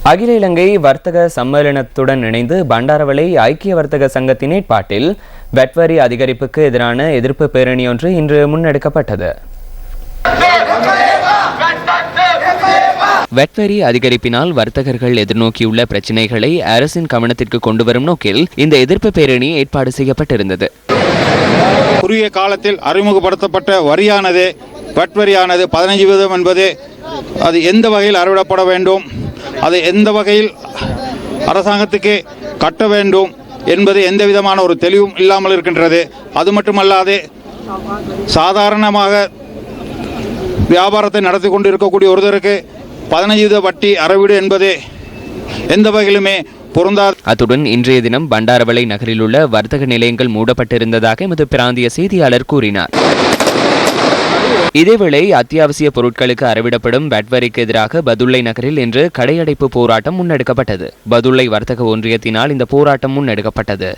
அகில இலங்கை வர்த்தக சம்மேளனத்துடன் இணைந்து பண்டாரவளை ஐக்கிய வர்த்தக சங்கத்தின் ஏற்பாட்டில் வெட்வரி அதிகரிப்புக்கு எதிரான எதிர்ப்பு பேரணி ஒன்று இன்று முன்னெடுக்கப்பட்டது. வெட்வரி அதிகரிப்பினால் வர்த்தகர்கள் எதிர்நோக்கியுள்ள பிரச்சினைகளை அரசின் கவனத்திற்கு கொண்டு வரும் நோக்கில் இந்த எதிர்ப்பு பேரணி ஏற்பாடு செய்யப்பட்டிருந்தது. குறுகிய காலத்தில் அறிமுகப்படுத்தப்பட்ட வரியானது வெட்வரியானது 15% என்பது அது எந்த வகையில் அறவிடப்பட வேண்டும், அது எந்த வகையில் அரசாங்கத்துக்கு கட்ட வேண்டும் என்பது எந்த விதமான ஒரு தெளிவும் இல்லாமல் இருக்கின்றது. அது மட்டுமல்லாது சாதாரணமாக வியாபாரத்தை நடத்தி கொண்டு இருக்கக்கூடிய ஒருவருக்கு 15% வட்டி அறவீடு என்பது எந்த வகையிலுமே பொருந்தாது. அத்துடன் இன்றைய தினம் பண்டாரவளை நகரில் உள்ள வர்த்தக நிலையங்கள் மூடப்பட்டிருந்ததாக எமது பிராந்திய செய்தியாளர் கூறினார். இதேவேளை அத்தியாவசிய பொருட்களுக்கு அறவிடப்படும் வெட்வரிக்கு எதிராக பதுளை நகரில் இன்று கடையடைப்பு போராட்டம் முன்னெடுக்கப்பட்டது. பதுளை வர்த்தக ஒன்றியத்தினால் இந்த போராட்டம் முன்னெடுக்கப்பட்டது.